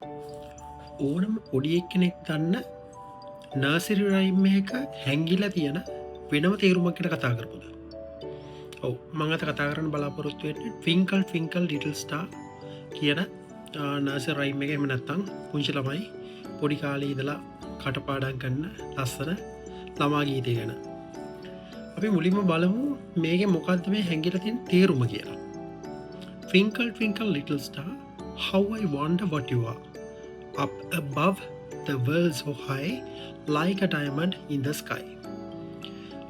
ඕනම පොඩි එක්කෙනෙක් දන්න නර්සරි රයිම් එක හැංගිලා තියෙන වෙනම තේරුමක් ගැන කතා කරපුද. ඔව් මං අද කතා කරන්න බලාපොරොත්තු වෙන්නේ ට්වින්කල් ලිටල් ස්ටාර් කියන නර්සරි රයිම් එක. එහෙම නැත්නම් පුංචි ළමයි පොඩි කාලේ ඉඳලා කටපාඩම් කරන ලස්සන ළමා ගීතය ගැන. අපි මුලින්ම බලමු මේකේ මොකද්ද මේ හැංගිලා තියෙන තේරුම කියලා. Twinkle little star, how I wonder what you are. Up above the world so high, like a diamond in the sky.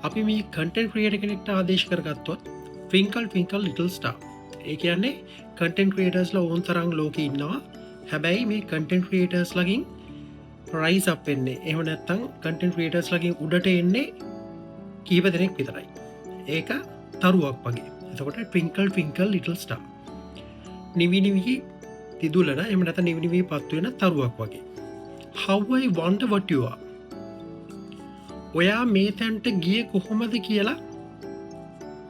අපි මේ කන්ටෙන්ට් ක්‍රියේටර් කෙනෙක්ට ආදේශ කරගත්තොත් twinkle little star. ඒ කියන්නේ කන්ටෙන්ට් ක්‍රියේටර්ස්ලා ඕන තරම් ලෝකේ ඉන්නවා. හැබැයි මේ කන්ටෙන්ට් ක්‍රියේටර්ස් ලගින් රයිස් අප් වෙන්නේ. එහෙම නැත්නම් කන්ටෙන්ට් ක්‍රියේටර්ස් ලගින් උඩට එන්නේ කීප දෙනෙක් විතරයි. ඒක තරුවක් වගේ. එතකොට twinkle little star. නිවි තිදුලන එම නැත නිවිනිවී පත්වෙන තරුවක් වගේ. How I wonder what you are. ඔයා මේ තැන්ට ගිය කොහොමද කියලා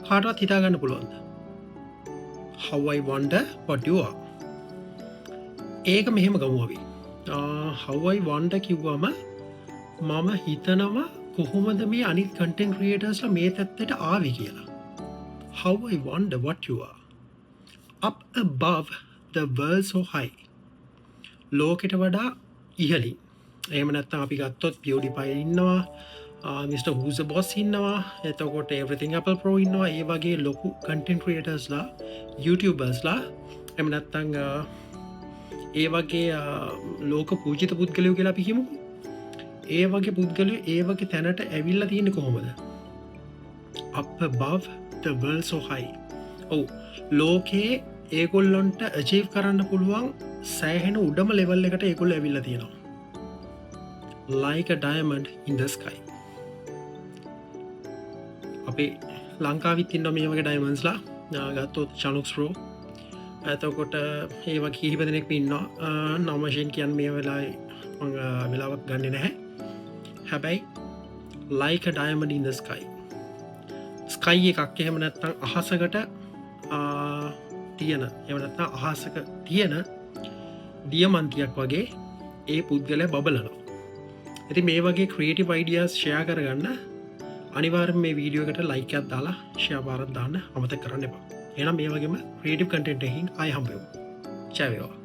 කාටවත් හිතාගන්න පුළුවන්ද? How I wonder what you are. ඒක මෙහෙම ගමු අපි. How I wonder කිව්වම මම හිතනවා කොහොමද මේ අනිත් content creatorsලා මේ තත්ත්වයට ආවේ කියලා. How I wonder what you are. Up above the world so high. ලෝකෙට වඩා ඉහළින්. එහෙම නැත්නම් අපි ගත්තොත් PewDiePie ඉන්නවා, Mr. Who's the Boss ඉන්නවා, එතකොට Everything Apple Pro ඉන්නවා. ඒ වගේ ලොකු content creatorsලා, YouTubersලා, එහෙම නැත්නම් ඒ වගේ ලෝක පූජිත පුද්ගලයෝ කියලා අපි කියමුකෝ. ඒ වගේ පුද්ගලයෝ ඒ වගේ තැනට ඇවිල්ලා තියෙන්නේ කොහොමද? Up above the world so high. ඔව් ලෝකේ ඒගොල්ලොන්ට අචීව් කරන්න පුළුවන් සෑහෙන උඩම ලෙවල් එකට ඒගොල්ලෝ ඇවිල්ලා තියෙනවා. Like a diamond in the sky. අපේ ලංකාවෙත් ඉන්නවා මේ වගේ ඩයමන්ඩ්ස්ලා. ගත්තොත් Chanox Pro. එතකොට ඒ වගේ කිහිප දෙනෙක් ඉන්නවා. නම වශයෙන් කියන්නේ මේ වෙලාවේ මම වෙලාවක් ගන්නෙ නැහැ. හැබැයි like a diamond in the sky. Sky එකක් එහෙම නැත්නම් අහසකට තියෙන එහෙම නැත්නම් අහසක තියෙන දියමන්තියක් වගේ ඒ පුද්ගලයා බබලනවා. ඉතින් මේ වගේ ක්‍රියේටිව් අයිඩියාස් ෂෙයා කරගන්න අනිවාර්යයෙන් මේ වීඩියෝ එකට ලයික් එකක් දාලා ෂෙයා බාරක් දාන්න අමතක කරන්න එපා. එහෙනම් මේ වගේම ක්‍රියේටිව් කන්ටෙන්ට් එකකින් ආයෙ හම්බ වෙමු. ජය වේවා.